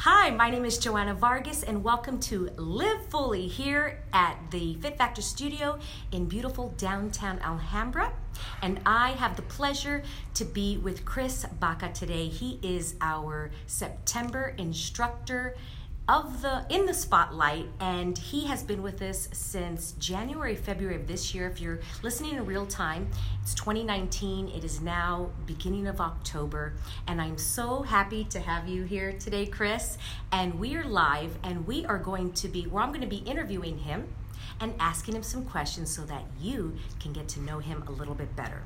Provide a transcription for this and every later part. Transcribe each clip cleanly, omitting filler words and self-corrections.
Hi, my name is Joanna Vargas, and welcome to Live Fully here at the Fit Factor Studio in beautiful downtown Alhambra. And I have the pleasure to be with Chris Baca today. He is our September instructor in the spotlight, and he has been with us since January, February of this year. If you're listening in real time, it's 2019. It is now beginning of October, and I'm so happy to have you here today, Chris. And we are live, and I'm going to be interviewing him and asking him some questions so that you can get to know him a little bit better.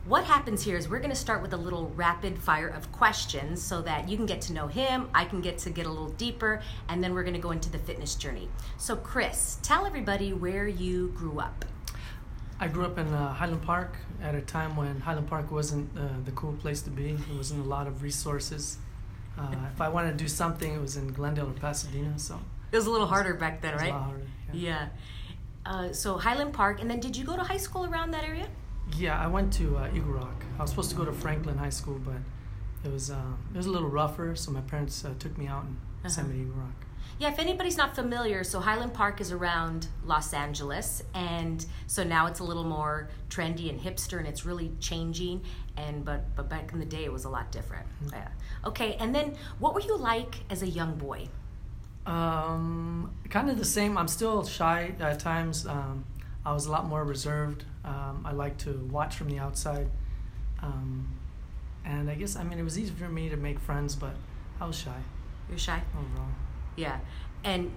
What happens here is we're going to start with a little rapid fire of questions so that you can get to know him, I can get a little deeper, and then we're going to go into the fitness journey. So Chris, tell everybody where you grew up. I grew up in Highland Park at a time when Highland Park wasn't the cool place to be. There wasn't a lot of resources. If I wanted to do something, it was in Glendale or Pasadena. So it was a little harder back then, right? It was a lot harder, yeah. So Highland Park, and then did you go to high school around that area? Yeah, I went to Eagle Rock. I was supposed to go to Franklin High School, but it was a little rougher, so my parents took me out and sent me to Eagle Rock. Yeah, if anybody's not familiar, so Highland Park is around Los Angeles, and so now it's a little more trendy and hipster, and it's really changing. But back in the day, it was a lot different. Mm-hmm. Yeah. Okay, and then what were you like as a young boy? Kind of the same. I'm still shy at times. I was a lot more reserved. I like to watch from the outside. And I guess, it was easy for me to make friends, but I was shy. You're shy? Overall. Yeah. And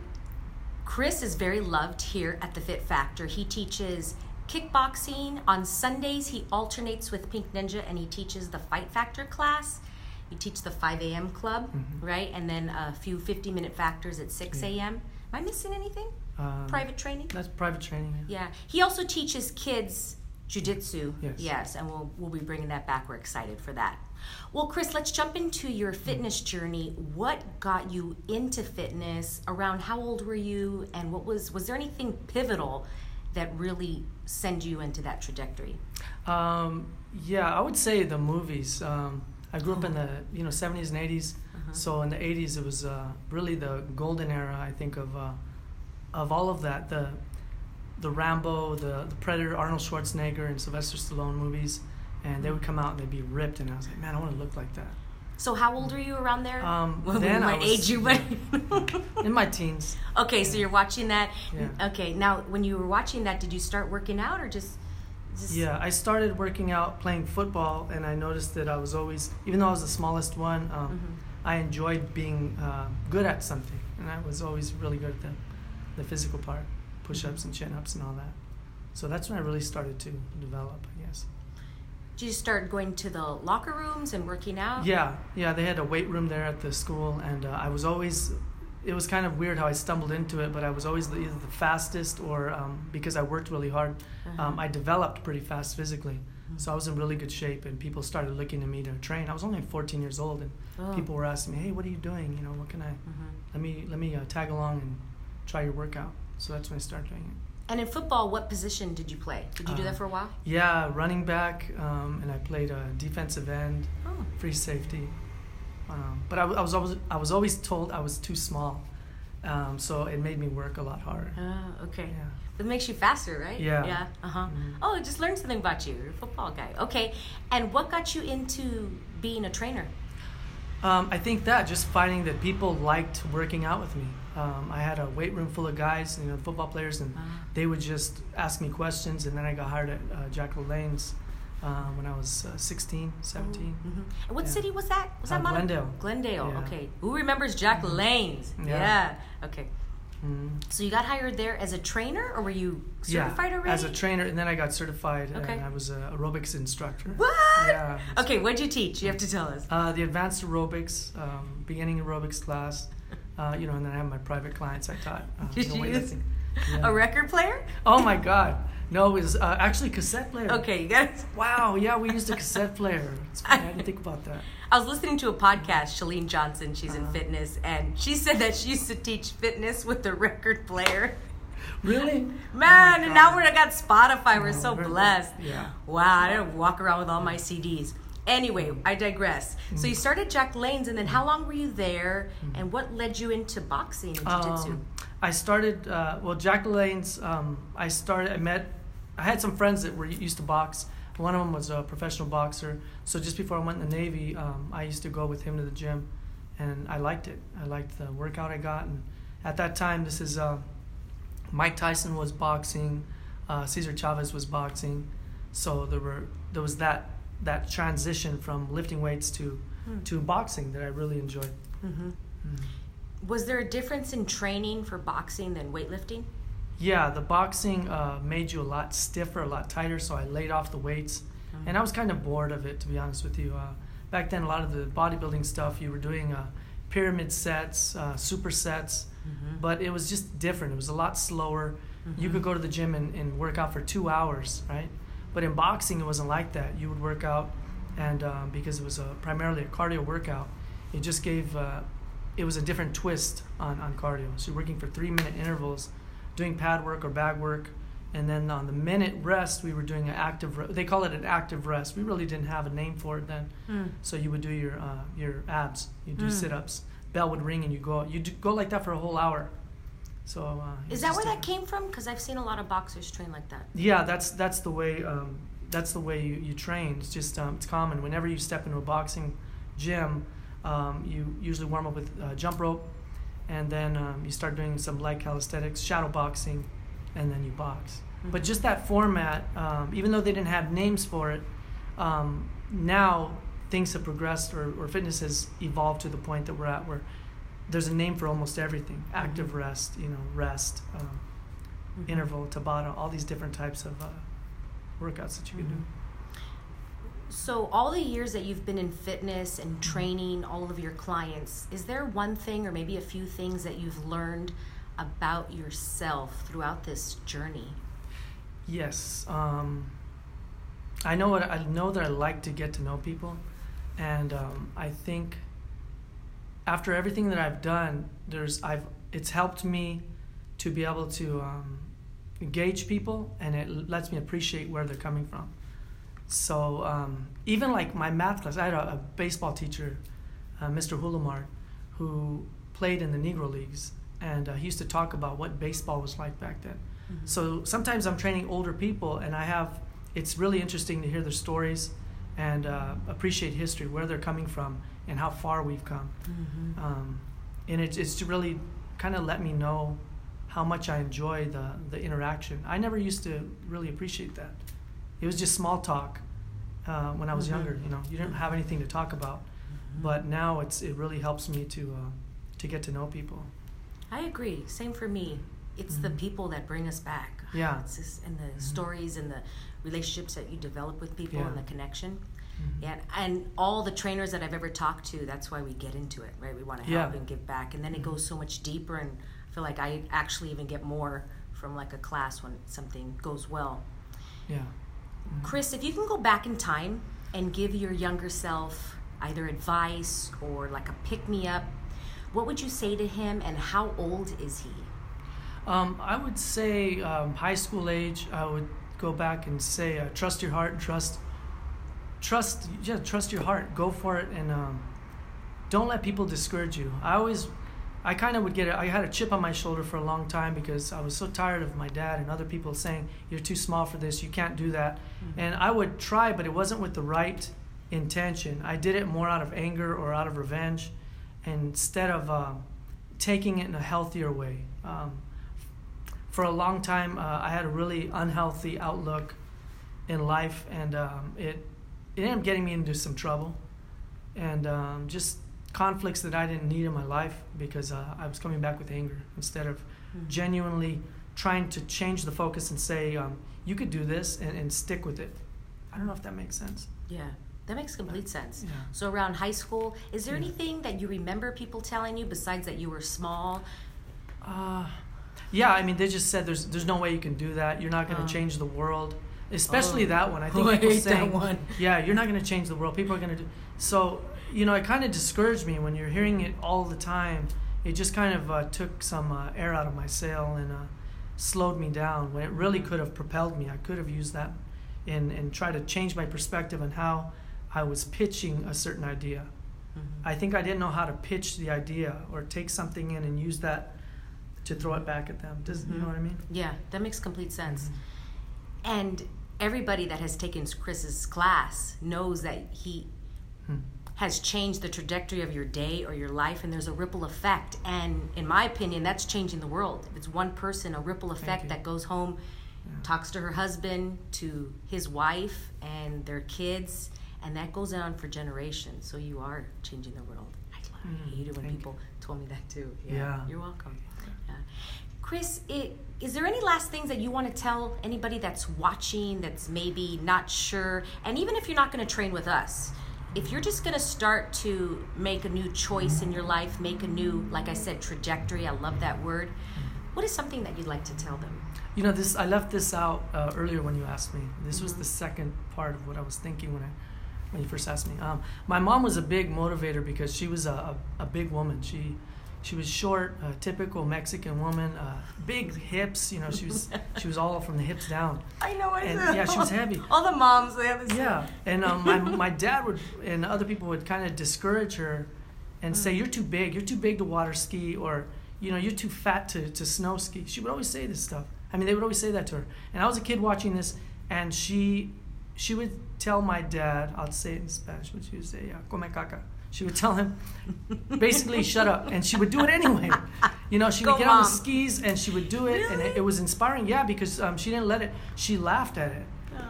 Chris is very loved here at the Fit Factor. He teaches kickboxing. On Sundays, he alternates with Pink Ninja, and he teaches the Fight Factor class. You teach the 5 a.m. club, right? And then a few 50-minute factors at 6 a.m. Am I missing anything? Private training? That's private training. Yeah. He also teaches kids jiu-jitsu. Yes. And we'll be bringing that back. We're excited for that. Well, Chris, let's jump into your fitness journey. What got you into fitness? Around how old were you? And was there anything pivotal that really sent you into that trajectory? Yeah, I would say the movies. I grew up in the 70s and 80s. So in the 80s, it was really the golden era, I think, of all of that. The Rambo, the Predator, Arnold Schwarzenegger, and Sylvester Stallone movies. And they would come out and they'd be ripped, and I was like, man, I want to look like that. So how old were you around there? Then I was age you, but in my teens. Okay, so you're watching that. Yeah. Okay, now when you were watching that, did you start working out or just? Yeah, I started working out playing football, and I noticed that I was always, even though I was the smallest one, I enjoyed being good at something, and I was always really good at the physical part, push-ups and chin-ups and all that. So that's when I really started to develop, I guess. Did you start going to the locker rooms and working out? Yeah, they had a weight room there at the school, and I was always, it was kind of weird how I stumbled into it, but I was always either the fastest or because I worked really hard, I developed pretty fast physically. So I was in really good shape, and people started looking to me to train. I was only 14 years old, and people were asking me, hey, what are you doing? What can I, let me tag along and try your workout. So that's when I started doing it. And in football, what position did you play? Did you do that for a while? Yeah, running back, and I played defensive end, free safety. But I was always told I was too small, so it made me work a lot harder. Okay. Yeah. It makes you faster, right? Yeah. Yeah. Oh, I just learned something about you. You're a football guy. Okay. And what got you into being a trainer? I think that just finding that people liked working out with me. I had a weight room full of guys, football players, and they would just ask me questions. And then I got hired at Jack LaLanne's when I was 16, 17. And what city was that? Was that Glendale. Glendale. Yeah. Okay. Who remembers Jack LaLanne's? Yeah. Okay. So you got hired there as a trainer, or were you certified already? As a trainer, and then I got certified, Okay. and I was an aerobics instructor. What? Yeah. Okay, what'd you teach? You have to tell us. The advanced aerobics, beginning aerobics class, and then I have my private clients I taught. Did you use a record player? Oh my God. No, it was actually cassette player. Okay, you got it. Wow, yeah, we used a cassette player. It's funny, I didn't think about that. I was listening to a podcast, Shalene Johnson, she's in fitness, and she said that she used to teach fitness with the record player. Really? Man, Oh and now I got Spotify. We're so blessed. Yeah. Wow, I didn't walk around with all my CDs. Anyway, I digress. So you started Jack Lane's, and then how long were you there, and what led you into boxing and jiu-jitsu? I started, Jack Lane's, I had some friends that used to box. One of them was a professional boxer. So just before I went in the Navy, I used to go with him to the gym, and I liked it. I liked the workout I got. And at that time, this is Mike Tyson was boxing, Cesar Chavez was boxing. So there was that transition from lifting weights to boxing that I really enjoyed. Mm-hmm. Was there a difference in training for boxing than weightlifting? Yeah, the boxing made you a lot stiffer, a lot tighter, so I laid off the weights. And I was kind of bored of it, to be honest with you. Back then, a lot of the bodybuilding stuff, you were doing pyramid sets, supersets, but it was just different. It was a lot slower. You could go to the gym and work out for 2 hours, right? But in boxing, it wasn't like that. You would work out, and because it was primarily a cardio workout, it just gave, it was a different twist on cardio. So you're working for 3-minute intervals, doing pad work or bag work, and then on the minute rest, we were doing an active, they call it an active rest. We really didn't have a name for it then. So you would do your abs, you do sit-ups, bell would ring, and you go like that for a whole hour. So is that where that came from? Because I've seen a lot of boxers train like that. Yeah, that's the way you train. It's just it's common. Whenever you step into a boxing gym, you usually warm up with jump rope, and then you start doing some light calisthenics, shadow boxing, and then you box. But just that format, even though they didn't have names for it, now things have progressed, or fitness has evolved to the point that we're at where there's a name for almost everything. Active rest, rest, interval, Tabata, all these different types of workouts that you can do. So all the years that you've been in fitness and training all of your clients, is there one thing or maybe a few things that you've learned about yourself throughout this journey? Yes. I know that I like to get to know people, and I think after everything that I've done, it's helped me to be able to gauge people, and it lets me appreciate where they're coming from. So even like my math class, I had a baseball teacher, Mr. Hulamar, who played in the Negro Leagues, and he used to talk about what baseball was like back then. So sometimes I'm training older people, and it's really interesting to hear their stories and appreciate history, where they're coming from, and how far we've come. And it's really kind of let me know how much I enjoy the interaction. I never used to really appreciate that. It was just small talk when I was younger. You didn't have anything to talk about. But now it really helps me to get to know people. I agree. Same for me. It's the people that bring us back. Yeah. It's just, and the stories and the relationships that you develop with people and the connection. Yeah, and all the trainers that I've ever talked to, that's why we get into it, right? We want to help and give back, and then it goes so much deeper, and I feel like I actually even get more from like a class when something goes well. Yeah. Chris, if you can go back in time and give your younger self either advice or like a pick-me-up, what would you say to him, and how old is he? I would say high school age. I would go back and say trust your heart and trust your heart. Go for it, and don't let people discourage you. I kind of would I had a chip on my shoulder for a long time because I was so tired of my dad and other people saying, you're too small for this, you can't do that. And I would try, but it wasn't with the right intention. I did it more out of anger or out of revenge, instead of taking it in a healthier way. For a long time, I had a really unhealthy outlook in life, and it ended up getting me into some trouble, and just conflicts that I didn't need in my life because I was coming back with anger instead of genuinely trying to change the focus and say, you could do this and stick with it. I don't know if that makes sense. Yeah, that makes complete sense. Yeah. So around high school, is there anything that you remember people telling you besides that you were small? Yeah, I mean, they just said there's no way you can do that. You're not going to change the world. Especially that one. I think people saying, that one. Yeah, you're not going to change the world. People are going to do. So, it kind of discouraged me when you're hearing it all the time. It just kind of took some air out of my sail and slowed me down when it really could have propelled me. I could have used that and try to change my perspective on how I was pitching a certain idea. I think I didn't know how to pitch the idea or take something in and use that to throw it back at them. You know what I mean? Yeah, that makes complete sense. And everybody that has taken Chris's class knows that he has changed the trajectory of your day or your life, and there's a ripple effect. And in my opinion, that's changing the world. If it's one person, a ripple effect that goes home, talks to her husband, to his wife and their kids, and that goes on for generations. So you are changing the world. I hate it when people told me that too. Yeah. You're welcome. Yeah. Chris, is there any last things that you want to tell anybody that's watching, that's maybe not sure? And even if you're not going to train with us, if you're just going to start to make a new choice in your life, make a new, like I said, trajectory, I love that word, what is something that you'd like to tell them? You know, I left this out earlier when you asked me. This was the second part of what I was thinking when you first asked me. My mom was a big motivator because she was a big woman. She was short, a typical Mexican woman, big hips. You know, she was all from the hips down. I know. Yeah, she was heavy. All the moms, they have this. Yeah, and my dad would and other people would kind of discourage her and say, "You're too big. You're too big to water ski," or you're too fat to snow ski. She would always say this stuff. I mean, they would always say that to her. And I was a kid watching this, and she would tell my dad, I'll say it in Spanish, but she would say, come caca. She would tell him, basically, shut up. And she would do it anyway. She would get on the skis, and she would do it. Really? And it was inspiring, because she didn't let it. She laughed at it.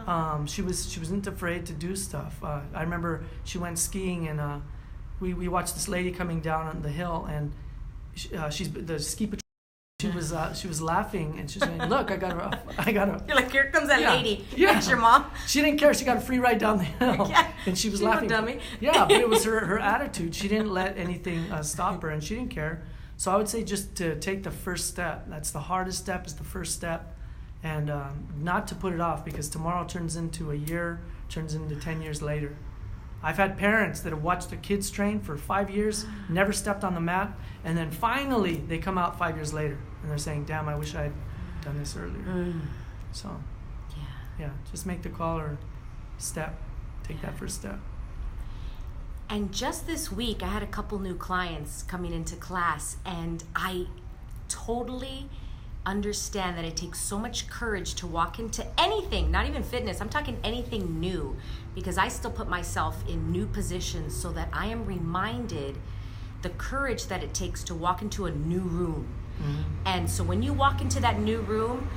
Oh. She wasn't afraid to do stuff. I remember she went skiing, and we watched this lady coming down on the hill, and she's the ski patrol. She was laughing, and she's saying, "Look, I got a." You're like, here comes that lady. Yeah, that's your mom. She didn't care. She got a free ride down the hill, and she was laughing. No dummy. Yeah, but it was her attitude. She didn't let anything stop her, and she didn't care. So I would say just to take the first step. That's the hardest step. Is the first step, and not to put it off, because tomorrow turns into a year, turns into 10 years later. I've had parents that have watched their kids train for 5 years, never stepped on the mat, and then finally they come out 5 years later and they're saying, "Damn, I wish I had done this earlier." So, just make the call or take that first step. And just this week, I had a couple new clients coming into class, and I totally understand that it takes so much courage to walk into anything, not even fitness, I'm talking anything new, because I still put myself in new positions so that I am reminded the courage that it takes to walk into a new room. And so when you walk into that new room,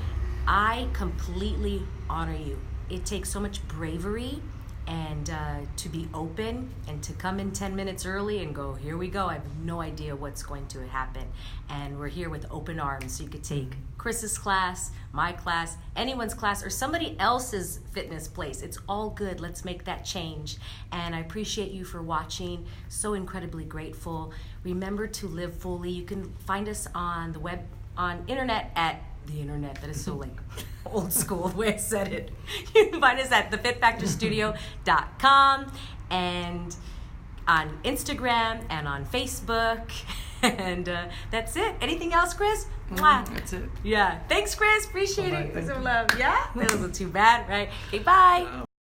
I completely honor you. It takes so much bravery and to be open and to come in 10 minutes early and go, here we go. I have no idea what's going to happen. And we're here with open arms. So you could take Chris's class, my class, anyone's class, or somebody else's fitness place. It's all good. Let's make that change. And I appreciate you for watching. So incredibly grateful. Remember to live fully. You can find us on the web, on internet at the internet. That is so like old school the way I said it. You can find us at thefitfactorstudio.com and on Instagram and on Facebook. And that's it. Anything else, Chris? That's it. Yeah. Thanks, Chris. Appreciate Bye-bye. it. Some love. Yeah? That wasn't too bad, right? Okay, bye.